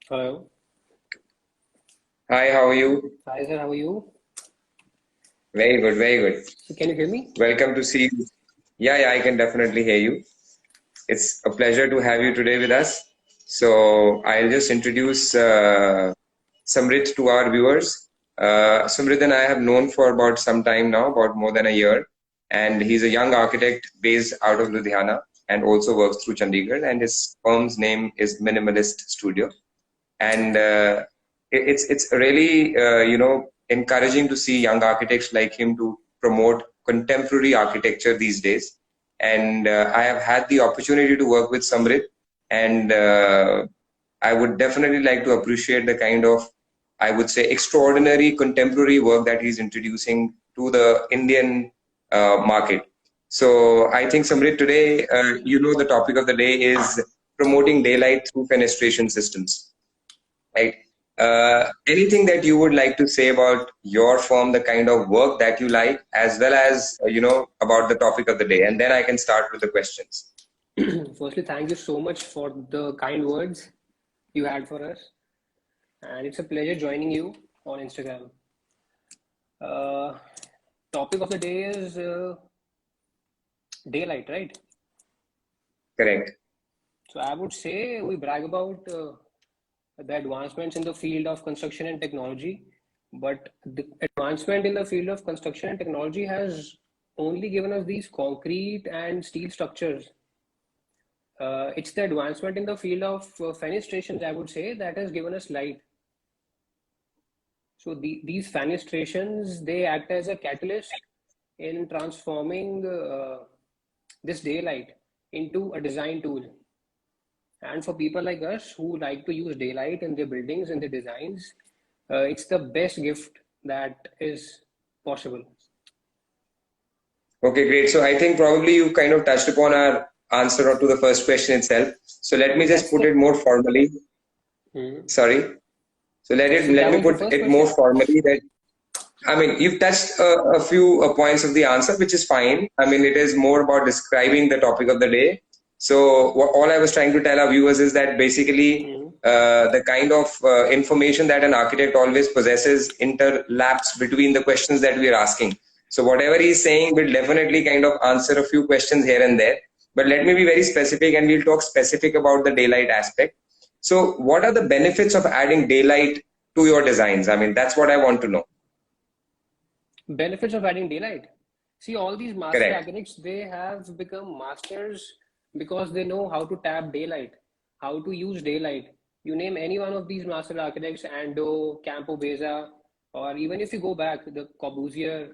Hello. Hi, how are you? Hi, sir. How are you? Very good, very good. So can you hear me? Welcome to see you. Yeah, I can definitely hear you. It's a pleasure to have you today with us. So I'll just introduce Samridh to our viewers. Samridh and I have known for about some time now, about more than a year, and he's a young architect based out of Ludhiana and also works through Chandigarh. And his firm's name is Minimalist Studio. And it's really encouraging to see young architects like him to promote contemporary architecture these days. And I have had the opportunity to work with Samrit, and I would definitely like to appreciate the kind of, I would say, extraordinary contemporary work that he's introducing to the Indian market. So I think, Samrit, today, the topic of the day is promoting daylight through fenestration systems. Right. Anything that you would like to say about your firm, the kind of work that you like, as well as, about the topic of the day, and then I can start with the questions. Firstly, thank you so much for the kind words you had for us, and it's a pleasure joining you on Instagram. Uh, Topic of the day is daylight, right? Correct. So I would say we brag about the advancements in the field of construction and technology, but the advancement in the field of construction and technology has only given us these concrete and steel structures. It's the advancement in the field of fenestrations, I would say, that has given us light. So these fenestrations, they act as a catalyst in transforming this daylight into a design tool. And for people like us who like to use daylight in their buildings and their designs, it's the best gift that is possible. Okay, great. So I think probably you kind of touched upon our answer to the first question itself. So let me just That's put the. it more formally. Hmm. Sorry. So So let that me was the put first it more question. formally that I mean, you've touched a few points of the answer, which is fine. I mean, it is more about describing the topic of the day. So, all I was trying to tell our viewers is that basically Hmm. the kind of information that an architect always possesses interlaps between the questions that we are asking. So, whatever he's saying will definitely kind of answer a few questions here and there. But let me be very specific and we'll talk specific about the daylight aspect. So, what are the benefits of adding daylight to your designs? I mean, that's what I want to know. Benefits of adding daylight. See, all these master Correct. architects, they have become masters because they know how to tap daylight, how to use daylight. You name any one of these master architects, Ando, Campo Beza, or even if you go back, the Corbusier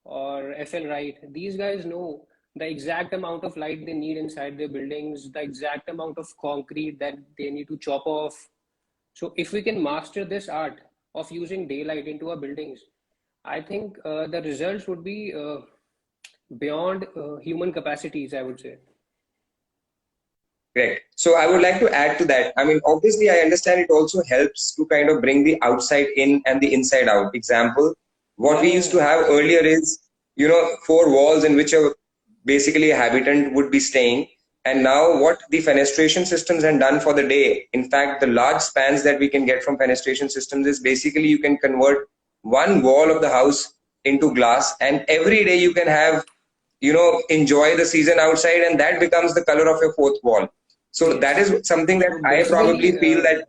or FL Wright, these guys know the exact amount of light they need inside their buildings, the exact amount of concrete that they need to chop off. So if we can master this art of using daylight into our buildings, I think the results would be beyond human capacities, I would say. Correct. So I would like to add to that. I mean, obviously, I understand it also helps to kind of bring the outside in and the inside out. Example, what Yeah, we yeah, used to yeah. have earlier is, four walls in which basically a habitant would be staying. And now what the fenestration systems have done for the day, in fact, the large spans that we can get from fenestration systems is basically you can convert one wall of the house into glass, and every day you can have, enjoy the season outside, and that becomes the color of your fourth wall. So that Yes. is something that So I basically, probably feel that,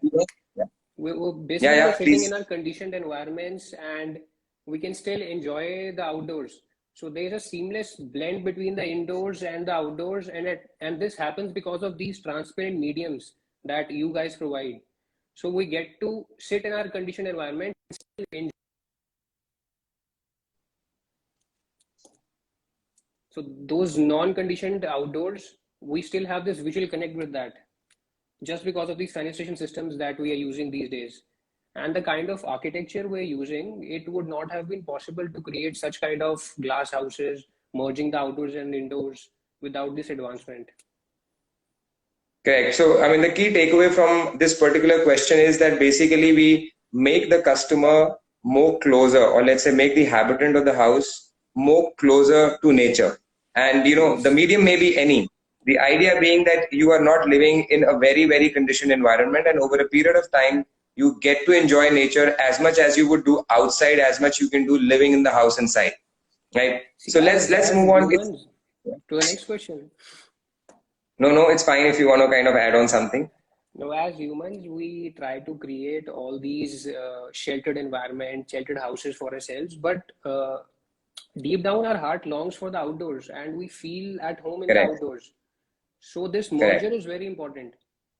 yeah, we're yeah, basically we're yeah, sitting in please. our conditioned environments, and we can still enjoy the outdoors. So there's a seamless blend between the indoors and the outdoors, and this happens because of these transparent mediums that you guys provide. So we get to sit in our conditioned environment and still enjoy. So those non-conditioned outdoors, we still have this visual connect with that, just because of these fenestration systems that we are using these days. And the kind of architecture we're using, it would not have been possible to create such kind of glass houses, merging the outdoors and indoors without this advancement. Correct. So, I mean, the key takeaway from this particular question is that basically we make the customer more closer, or let's say make the habitant of the house more closer to nature. And, the Yes. medium may be any. The idea being that you are not living in a very, very conditioned environment, and over a period of time, you get to enjoy nature as much as you would do outside, as much you can do living in the house inside, right? See, So let's as move on. humans, to the next question. No, it's fine if you want to kind of add on something. Now, as humans, we try to create all these sheltered environments, sheltered houses for ourselves, but deep down, our heart longs for the outdoors and we feel at home in the Correct, outdoors. So, this merger correct. is very important.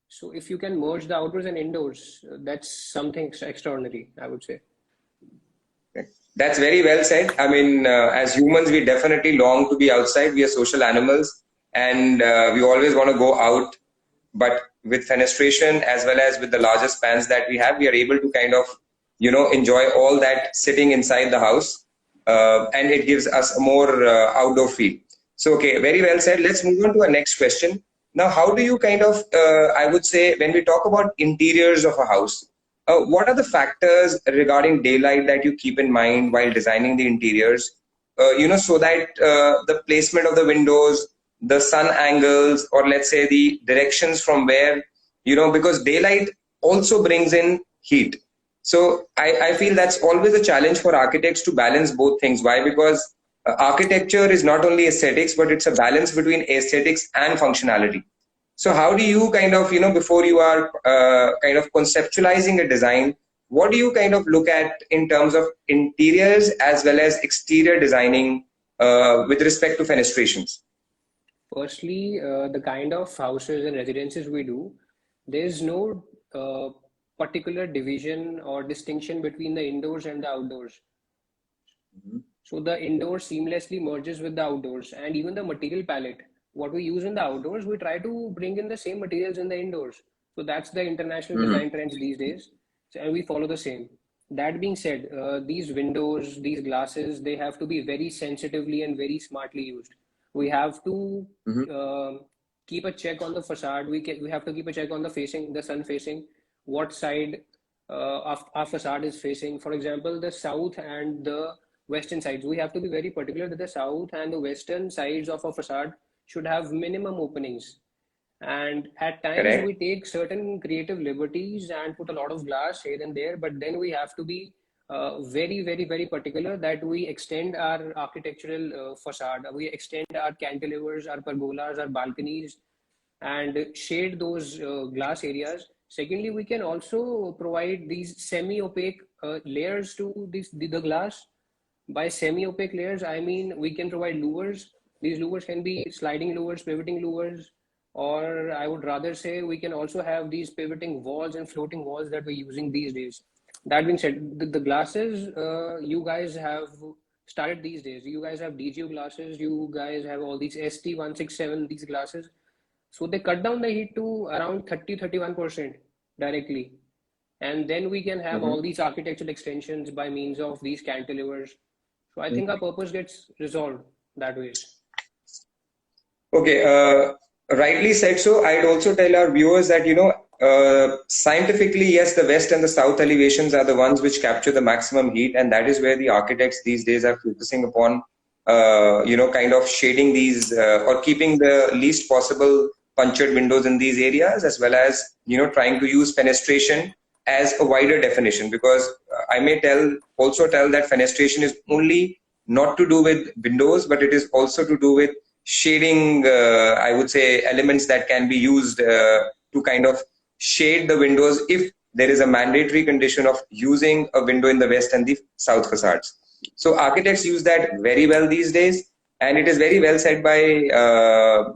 So, if you can merge the outdoors and indoors, that's something extraordinary, I would say. That's very well said. I mean, as humans, we definitely long to be outside. We are social animals, and we always want to go out. But with fenestration, as well as with the larger spans that we have, we are able to kind of, enjoy all that sitting inside the house, and it gives us a more outdoor feel. So, okay, very well said. Let's move on to our next question. Now, how do you kind of, I would say, when we talk about interiors of a house, what are the factors regarding daylight that you keep in mind while designing the interiors? So that the placement of the windows, the sun angles, or let's say the directions from where, because daylight also brings in heat. So I feel that's always a challenge for architects to balance both things. Why? Because architecture is not only aesthetics, but it's a balance between aesthetics and functionality. So how do you kind of, before you are kind of conceptualizing a design, what do you kind of look at in terms of interiors as well as exterior designing with respect to fenestrations? Firstly, the kind of houses and residences we do, there's no particular division or distinction between the indoors and the outdoors. So the indoors seamlessly merges with the outdoors, and even the material palette. What we use in the outdoors, we try to bring in the same materials in the indoors. So that's the international Mm-hmm. design trends these days, and we follow the same. That being said, these windows, these glasses, they have to be very sensitively and very smartly used. We have to Mm-hmm. keep a check on the facade. We have to keep a check on the sun facing, what side of our facade is facing. For example, the south and the western sides. We have to be very particular that the south and the western sides of a facade should have minimum openings. And at times we Correct. take certain creative liberties and put a lot of glass here and there, but then we have to be very, very, very particular that we extend our architectural facade, we extend our cantilevers, our pergolas, our balconies, and shade those glass areas. Secondly, we can also provide these semi-opaque layers to the glass. By semi-opaque layers, I mean we can provide louvers. These louvers can be sliding louvers, pivoting louvers, or I would rather say we can also have these pivoting walls and floating walls that we're using these days. That being said, the glasses you guys have started these days. You guys have DGO glasses. You guys have all these ST167, these glasses. So they cut down the heat to around 30-31% directly. And then we can have Mm-hmm. all these architectural extensions by means of these cantilevers. So I think our purpose gets resolved that way. Okay, rightly said. So I'd also tell our viewers that, scientifically, yes, the west and the south elevations are the ones which capture the maximum heat, and that is where the architects these days are focusing upon, kind of shading these or keeping the least possible punctured windows in these areas, as well as, trying to use fenestration as a wider definition. Because I may also tell that fenestration is only not to do with windows, but it is also to do with shading, I would say, elements that can be used to kind of shade the windows if there is a mandatory condition of using a window in the west and the south facades. So architects use that very well these days, and it is very well said by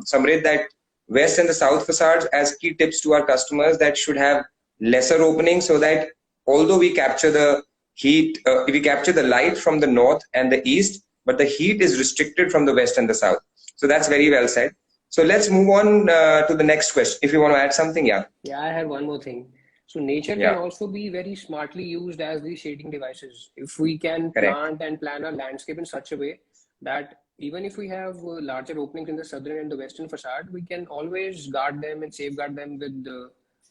Samridh that west and the south facades as key tips to our customers that should have lesser openings, so that although we capture the heat, we capture the light from the north and the east, but the heat is restricted from the west and the south. So that's very well said. So let's move on to the next question. If you want to add something, yeah. Yeah, I had one more thing. So nature can Yeah, also be very smartly used as these shading devices. If we can correct. plant and plan our landscape in such a way that even if we have larger openings in the southern and the western facade, we can always guard them and safeguard them with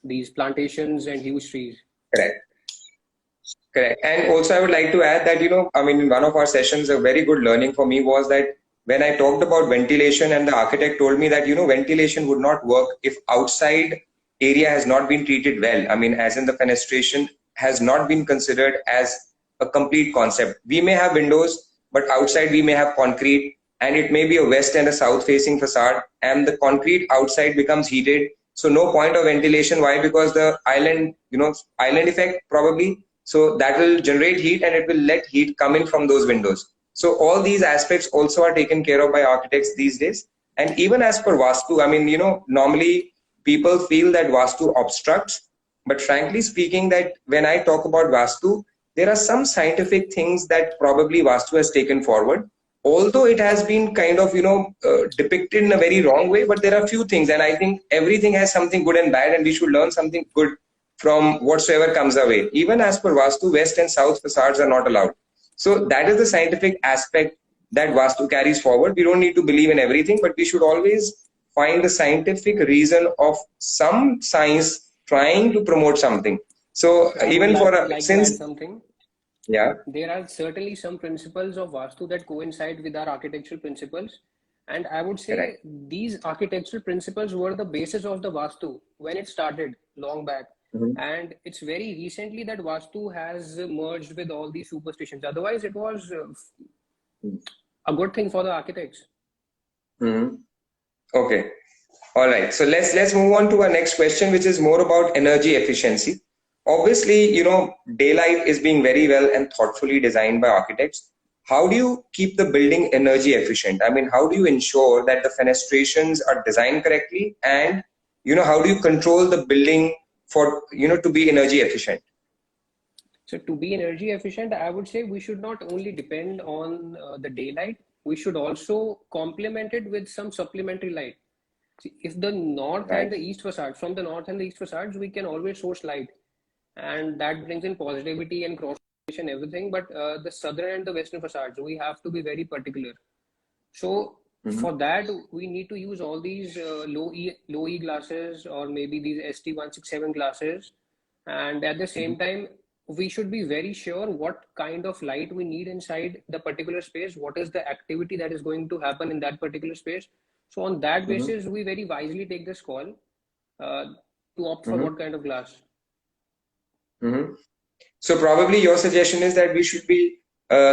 these plantations and huge trees. Correct. Correct. And also, I would like to add that, I mean, in one of our sessions, a very good learning for me was that when I talked about ventilation, and the architect told me that, ventilation would not work if outside area has not been treated well. I mean, as in the fenestration has not been considered as a complete concept. We may have windows, but outside we may have concrete, and it may be a west and a south facing facade, and the concrete outside becomes heated. So no point of ventilation. Why? Because the island effect probably. So that will generate heat and it will let heat come in from those windows. So all these aspects also are taken care of by architects these days. And even as per Vastu, I mean, normally people feel that Vastu obstructs, but frankly speaking, that when I talk about Vastu, there are some scientific things that probably Vastu has taken forward, although it has been kind of, depicted in a very wrong way, but there are few things, and I think everything has something good and bad, and we should learn something good from whatsoever comes our way. Even as per Vastu, west and south facades are not allowed. So that is the scientific aspect that Vastu carries forward. We don't need to believe in everything, but we should always find the scientific reason of some science trying to promote something. So even for since something, yeah, there are certainly some principles of Vastu that coincide with our architectural principles. And I would say correct. these architectural principles were the basis of the Vastu when it started long back. Mm-hmm. And it's very recently that Vastu has merged with all these superstitions. Otherwise, it was a good thing for the architects. Mm-hmm. Okay. All right. So let's move on to our next question, which is more about energy efficiency. Obviously, daylight is being very well and thoughtfully designed by architects. How do you keep the building energy efficient? I mean, how do you ensure that the fenestrations are designed correctly, and how do you control the building for to be energy efficient? So to be energy efficient, I would say we should not only depend on the daylight, we should also complement it with some supplementary light. See, if the north and the east facade, from the north and the east facades, we can always source light, and that brings in positivity and cross and everything. But the southern and the western facades, we have to be very particular. So for that, we need to use all these low E glasses, or maybe these ST167 glasses. And at the same time, we should be very sure what kind of light we need inside the particular space, what is the activity that is going to happen in that particular space. So on that basis, we very wisely take this call to opt for what kind of glass. So probably your suggestion is that we should be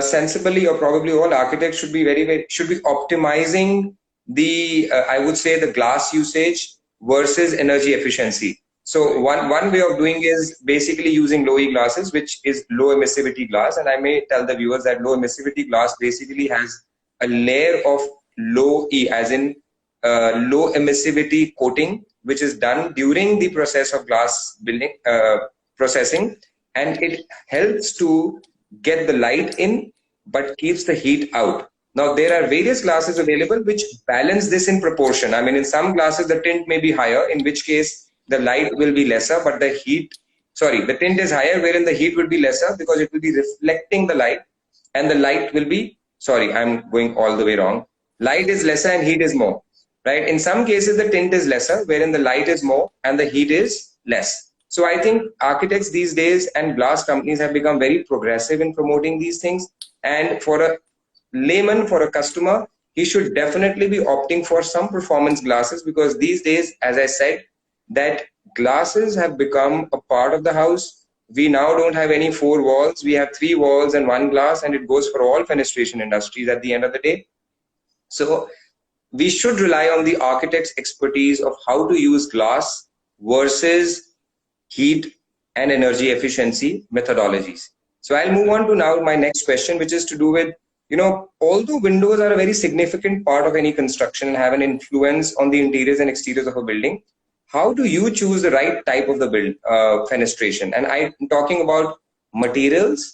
sensibly, or probably all architects should be should be optimizing the I would say the glass usage versus energy efficiency. So one way of doing is basically using low E glasses, which is low emissivity glass. And I may tell the viewers that low emissivity glass basically has a layer of low E, as in low emissivity coating, which is done during the process of glass building processing, and it helps to get the light in but keeps the heat out. Now there are various glasses available which balance this in proportion. I mean, in some glasses the tint may be higher, in which case the light will be lesser, but the tint is higher, wherein the heat will be lesser because it will be reflecting the light, and the light will be, I'm going all the way wrong. Light is lesser and heat is more, right? In some cases the tint is lesser, wherein the light is more and the heat is less. So I think architects these days and glass companies have become very progressive in promoting these things. And for a layman, for a customer, he should definitely be opting for some performance glasses, because these days, as I said, that glasses have become a part of the house. We now don't have any 4 walls. We have 3 walls and 1 glass, and it goes for all fenestration industries at the end of the day. So we should rely on the architect's expertise of how to use glass versus heat and energy efficiency methodologies. So I'll move on to now my next question, which is to do with, although windows are a very significant part of any construction and have an influence on the interiors and exteriors of a building, how do you choose the right type of the fenestration? And I'm talking about materials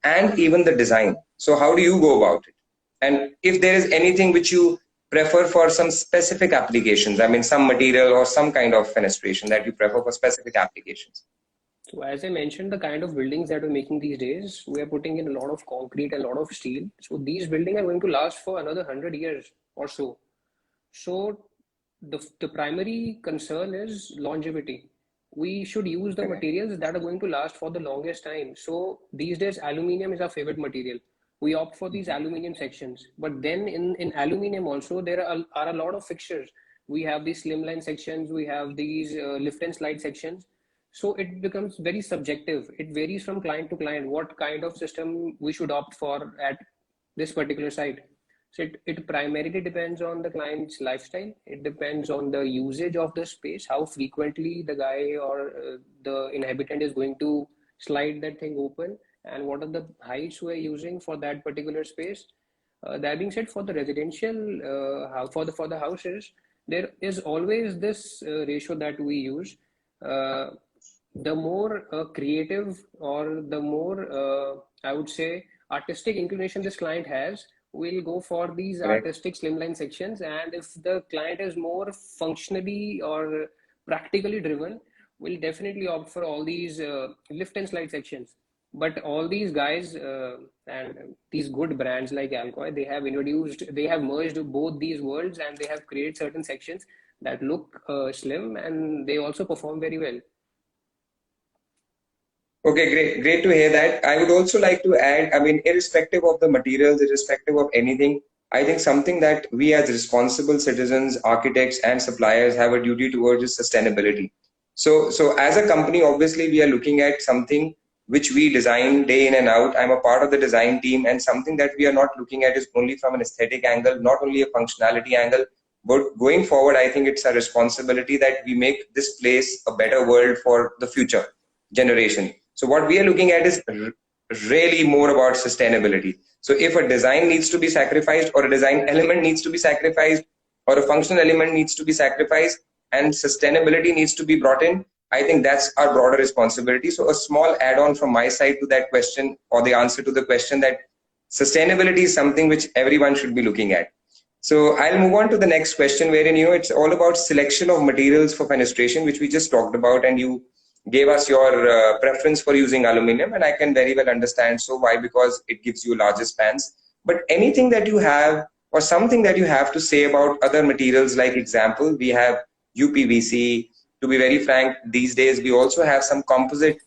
and even the design. So how do you go about it? And if there is anything which you prefer for some specific applications, I mean, some material or some kind of fenestration that you prefer for specific applications? So as I mentioned, the kind of buildings that we're making these days, we are putting in a lot of concrete and a lot of steel. So these buildings are going to last for another 100 years or so. So the primary concern is longevity. We should use the materials that are going to last for the longest time. So these days, aluminium is our favorite material. we opt for these aluminum sections. But then in aluminum also, there are a lot of fixtures. We have these slimline sections, we have these lift and slide sections. So it becomes very subjective. It varies from client to client what kind of system we should opt for at this particular site. So it primarily depends on the client's lifestyle. It depends on the usage of the space, how frequently the guy or the inhabitant is going to slide that thing open, and what are the heights we're using for that particular space. That being said, for the residential, for the houses, there is always this ratio that we use. Uh, the more creative or the more, I would say, artistic inclination this client has, we'll go for these Correct. artistic slimline sections. And if the client is more functionally or practically driven, we'll definitely opt for all these lift and slide sections. But all these guys and these good brands like ALCOI, they have merged both these worlds, and they have created certain sections that look slim, and they also perform very well. Okay, great to hear that. I would also like to add, I mean, irrespective of the materials, irrespective of anything, I think something that we as responsible citizens, architects, and suppliers have a duty towards is sustainability. So as a company, obviously, we are looking at something which we design day in and out. I'm a part of the design team, and something that we are not looking at is only from an aesthetic angle, not only a functionality angle, but going forward, I think it's a responsibility that we make this place a better world for the future generation. So what we are looking at is really more about sustainability. So if a design needs to be sacrificed, or a design element needs to be sacrificed, or a functional element needs to be sacrificed, and sustainability needs to be brought in, I think that's our broader responsibility. So a small add-on from my side to that question, or the answer to the question, that sustainability is something which everyone should be looking at. So I'll move on to the next question, wherein it's all about selection of materials for fenestration, which we just talked about, and you gave us your preference for using aluminum, and I can very well understand. So why? Because it gives you larger spans. But anything that you have, or something that you have to say about other materials, like example, we have UPVC. To be very frank, these days we also have some composite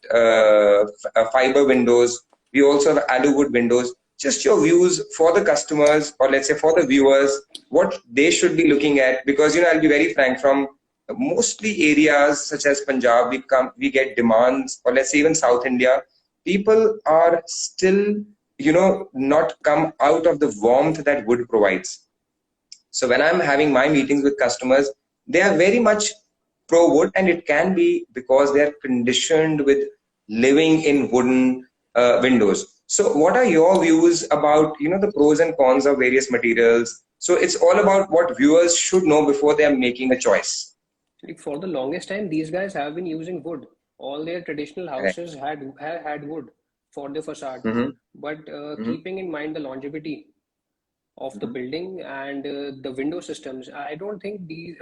fiber windows. We also have alu wood windows. Just your views for the customers, or let's say for the viewers, what they should be looking at. Because I'll be very frank, from mostly areas such as Punjab, we get demands, or let's say even South India, people are still not come out of the warmth that wood provides. So when I'm having my meetings with customers, they are very much pro wood, and it can be because they are conditioned with living in wooden windows. So what are your views about the pros and cons of various materials? So it's all about what viewers should know before they are making a choice. Like, for the longest time, these guys have been using wood. All their traditional houses had wood for the facade. But keeping in mind the longevity of the building and the window systems, I don't think the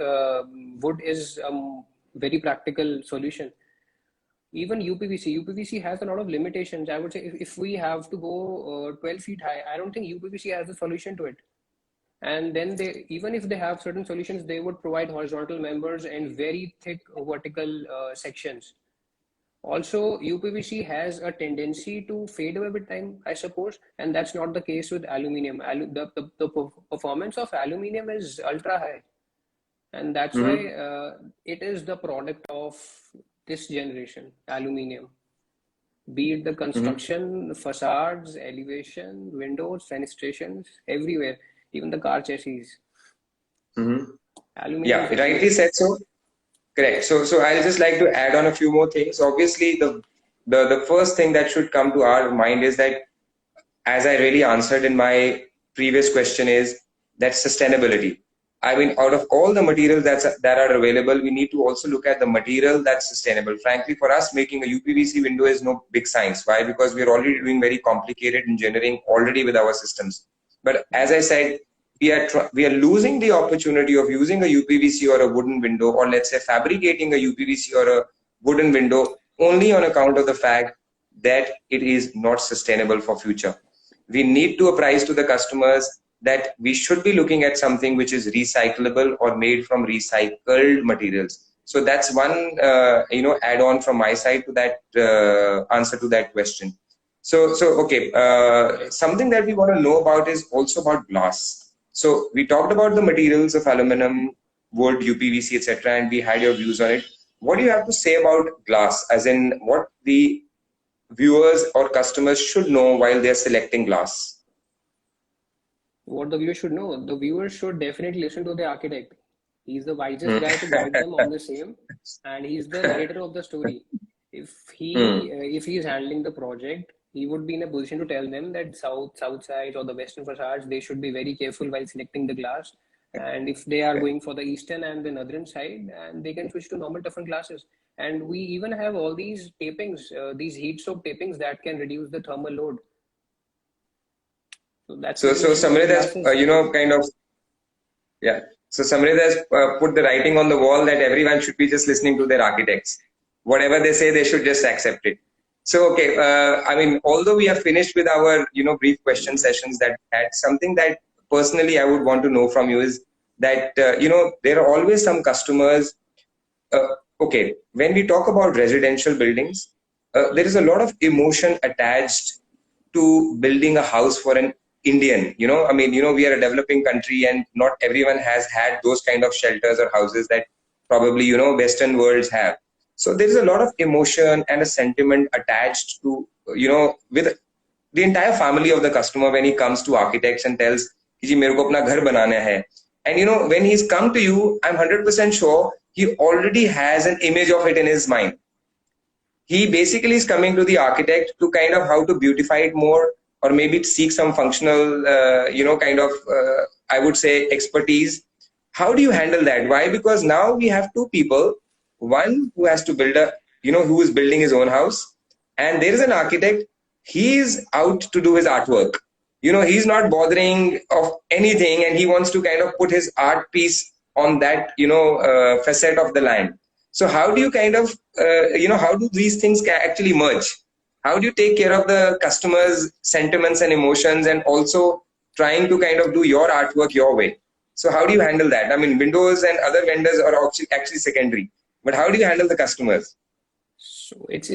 wood is a very practical solution. Even UPVC has a lot of limitations. I would say if we have to go 12 feet high, I don't think UPVC has a solution to it. And then even if they have certain solutions, they would provide horizontal members and very thick vertical sections. Also, UPVC has a tendency to fade away with time, I suppose, and that's not the case with aluminum. The performance of aluminum is ultra high, and that's why it is the product of this generation, aluminum. Be it the construction, facades, elevation, windows, fenestrations, everywhere, even the car chassis. Aluminum. Yeah, rightly said. So correct. So I'll just like to add on a few more things. Obviously, the first thing that should come to our mind is that, as I really answered in my previous question, is that sustainability. I mean, out of all the materials that are available, we need to also look at the material that's sustainable. Frankly, for us, making a UPVC window is no big science. Why? Because we're already doing very complicated engineering already with our systems. But as I said, we are losing the opportunity of using a UPVC or a wooden window, or let's say fabricating a UPVC or a wooden window, only on account of the fact that it is not sustainable for future. We need to apprise to the customers that we should be looking at something which is recyclable or made from recycled materials. So that's one add-on from my side to that answer to that question. Okay, something that we want to know about is also about glass. So we talked about the materials of aluminum, wood, UPVC, etc., and we had your views on it. What do you have to say about glass, as in what the viewers or customers should know while they're selecting glass? What the viewer should know, the viewer should definitely listen to the architect. He's the wisest Hmm. guy to guide them on the same, and he's the narrator of the story. Hmm. If he is handling the project, he would be in a position to tell them that south sides or the western facades, they should be very careful while selecting the glass. And if they are going for the eastern and the northern side, and they can switch to normal different glasses. And we even have all these tapings, these heat soak tapings that can reduce the thermal load. So that's So, where you so see the Samrit has, glasses. kind of, yeah. So Samrit has put the writing on the wall that everyone should be just listening to their architects. Whatever they say, they should just accept it. So, okay, I mean, although we have finished with our, brief question sessions that we had, something that personally I would want to know from you is that, there are always some customers. Okay, when we talk about residential buildings, there is a lot of emotion attached to building a house for an Indian. I mean, we are a developing country and not everyone has had those kind of shelters or houses that probably, Western worlds have. So there is a lot of emotion and a sentiment attached to, with the entire family of the customer when he comes to architects and tells, "Ki ji, mere ko apna ghar banana hai." And when he's come to you, I'm 100% sure he already has an image of it in his mind. He basically is coming to the architect to kind of how to beautify it more, or maybe seek some functional, I would say, expertise. How do you handle that? Why? Because now we have two people, one who has to build who is building his own house, and there is an architect. He is out to do his artwork. He's not bothering of anything, and he wants to kind of put his art piece on that, facet of the land. So how do you kind of, how do these things actually merge? How do you take care of the customer's sentiments and emotions and also trying to kind of do your artwork your way? So how do you handle that? I mean, Windows and other vendors are actually secondary, but how do you handle the customers? So it's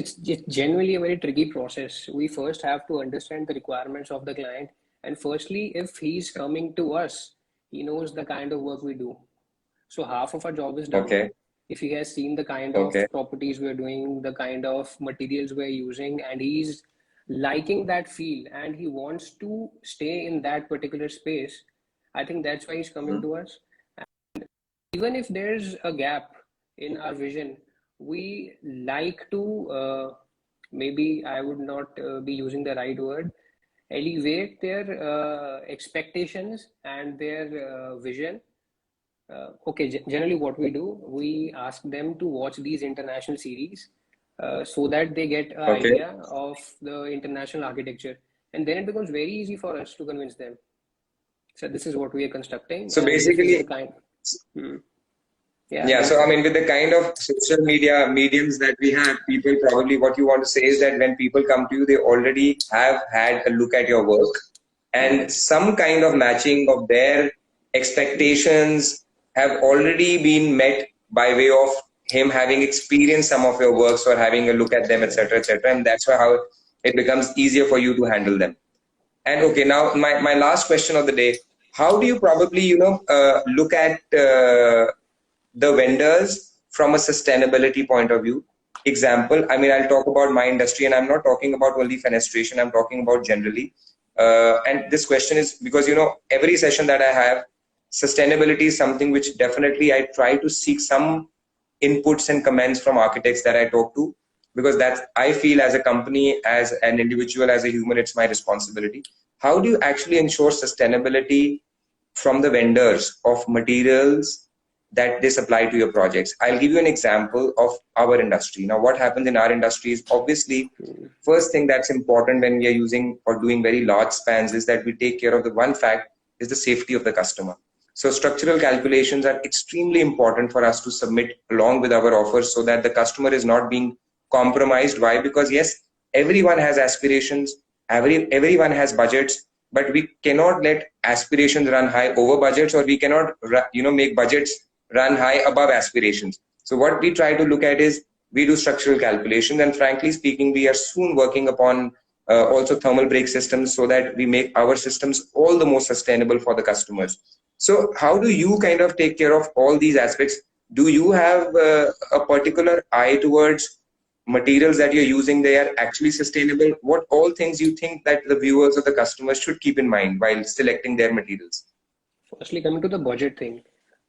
genuinely a very tricky process. We first have to understand the requirements of the client. And firstly, if he's coming to us, he knows the kind of work we do. So half of our job is done. Okay. If he has seen the kind of Okay. properties we're doing, the kind of materials we're using, and he's liking that feel and he wants to stay in that particular space, I think that's why he's coming to us. Even if there's a gap in our vision, we like to, maybe I would not be using the right word, elevate their expectations and their vision. Okay, generally what we do, we ask them to watch these international series so that they get an Okay. idea of the international architecture. And then it becomes very easy for us to convince them. So this is what we are constructing, So and this is the basically, kind. yeah, Go so I ahead. mean, with the kind of social media mediums that we have, people probably, what you want to say is that when people come to you, they already have had a look at your work and some kind of matching of their expectations have already been met by way of him having experienced some of your works or having a look at them, etc., etc. And that's why how it becomes easier for you to handle them. And okay, now my last question of the day: how do you probably look at the vendors from a sustainability point of view? Example, I mean, I'll talk about my industry, and I'm not talking about only fenestration. I'm talking about generally. And this question is because every session that I have, sustainability is something which definitely I try to seek some inputs and comments from architects that I talk to, because that's, I feel, as a company, as an individual, as a human, it's my responsibility. How do you actually ensure sustainability from the vendors of materials that they supply to your projects? I'll give you an example of our industry. Now, what happens in our industry is obviously first thing that's important when we are using or doing very large spans is that we take care of the one fact is the safety of the customer. So structural calculations are extremely important for us to submit along with our offers so that the customer is not being compromised. Why? Because yes, everyone has aspirations, everyone has budgets, but we cannot let aspirations run high over budgets, or we cannot make budgets run high above aspirations. So what we try to look at is we do structural calculations, and frankly speaking, we are soon working upon also thermal brake systems, so that we make our systems all the more sustainable for the customers. So how do you kind of take care of all these aspects? Do you have a particular eye towards materials that you're using, they are actually sustainable? What all things you think that the viewers or the customers should keep in mind while selecting their materials? Firstly, coming to the budget thing,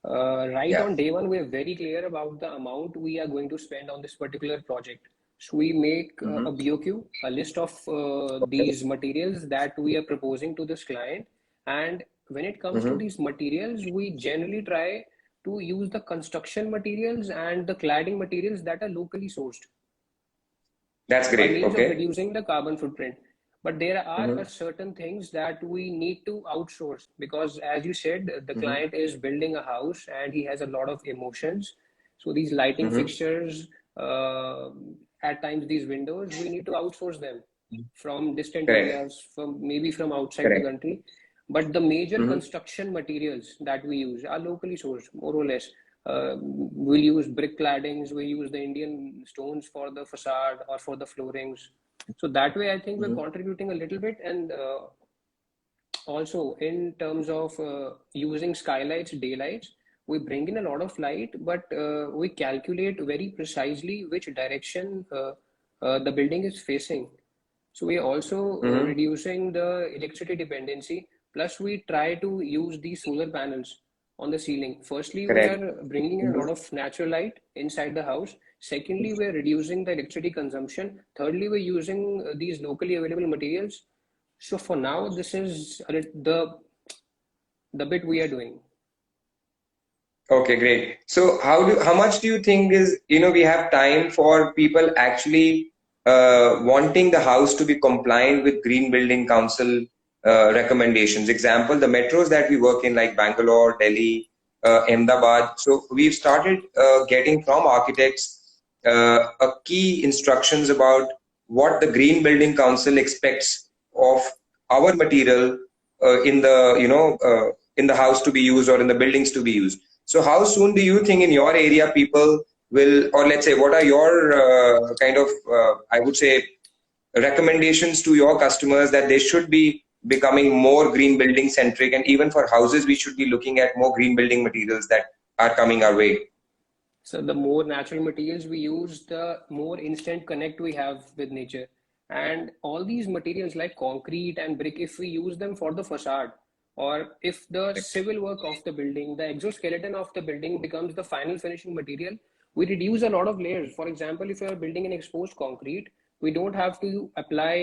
right Yeah. on day one, we are very clear about the amount we are going to spend on this particular project. So we make a BOQ, a list of Okay. these materials that we are proposing to this client. And when it comes to Mm-hmm. these materials, we generally try to use the construction materials and the cladding materials that are locally sourced That's by great. means of Okay. reducing the carbon footprint. But there are Mm-hmm. certain things that we need to outsource because, as you said, the Mm-hmm. client is building a house and he has a lot of emotions. So these lighting Mm-hmm. fixtures, at times these windows, we need to outsource them from distant Correct. areas, from maybe from outside the Correct. country. But the major Mm-hmm. construction materials that we use are locally sourced, more or less. We'll use brick claddings, we use the Indian stones for the facade or for the floorings. So that way, I think we're Mm-hmm. contributing a little bit. And also, in terms of using skylights, daylights, we bring in a lot of light, but we calculate very precisely which direction the building is facing. So we are also Mm-hmm. reducing the electricity dependency. Plus, we try to use these solar panels on the ceiling. Firstly, we Correct. are bringing in a Mm-hmm. lot of natural light inside the house. Secondly, we're reducing the electricity consumption. Thirdly, we're using these locally available materials. So for now, this is the bit we are doing. Okay, great. So how much do you think is, we have time for people actually wanting the house to be compliant with Green Building Council recommendations? Example, the metros that we work in, like Bangalore, Delhi, Ahmedabad. So we've started getting from architects a key instructions about what the Green Building Council expects of our material in the, in the house to be used or in the buildings to be used. So how soon do you think in your area people will, or let's say, what are your I would say, recommendations to your customers that they should be becoming more green building centric, and even for houses, we should be looking at more green building materials that are coming our way? So the more natural materials we use, the more instant connect we have with nature. And all these materials like concrete and brick, if we use them for the facade, or if the civil work of the building, the exoskeleton of the building becomes the final finishing material, we reduce a lot of layers. For example, if you are building an exposed concrete, we don't have to apply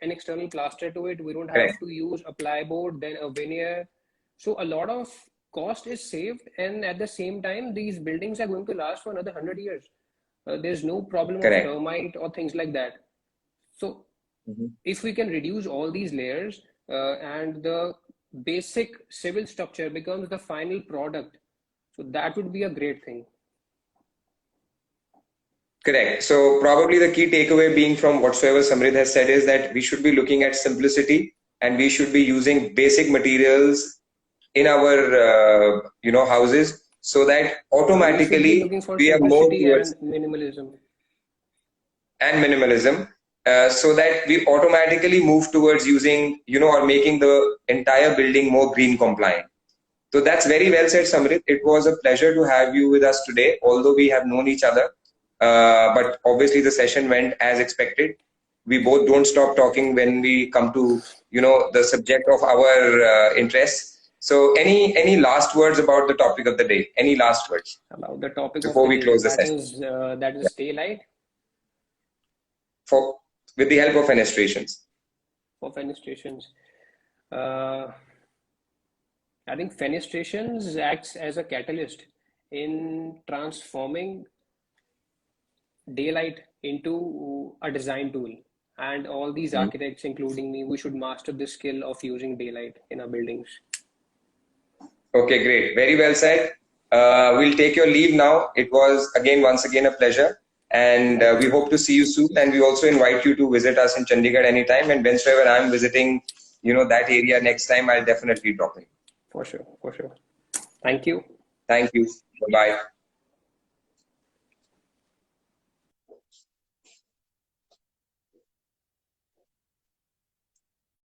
an external plaster to it. We don't have Correct. to use a plyboard, then a veneer. So a lot of cost is saved, and at the same time, these buildings are going to last for another 100 years. There's no problem of Correct. termite or things like that. So Mhm. if we can reduce all these layers and the basic civil structure becomes the final product, so that would be a great thing. Correct. So probably the key takeaway being from whatsoever Samridh has said is that we should be looking at simplicity, and we should be using basic materials in our houses, so that We should be automatically looking for we are more simplicity towards and minimalism. and minimalism, so that we automatically move towards using, or making the entire building more green compliant. So that's very well said, Samrit. It was a pleasure to have you with us today, although we have known each other. But obviously the session went as expected. We both don't stop talking when we come to, the subject of our interests. So any last words about the topic of the day? Any last words About the topic of before the we day, close the that session? is that Yeah. is daylight For with the help of fenestrations. for fenestrations. Uh, I think fenestrations acts as a catalyst in transforming daylight into a design tool. And all these Mhm. architects, including me, we should master the skill of using daylight in our buildings. Okay, great. Very well said. We'll take your leave now. It was once again a pleasure. And Thank we you. hope to see you soon. And we also invite you to visit us in Chandigarh anytime. And whensoever I'm visiting, that area next time, I'll definitely drop in. For sure, for sure. Thank you. Thank you. Bye-bye.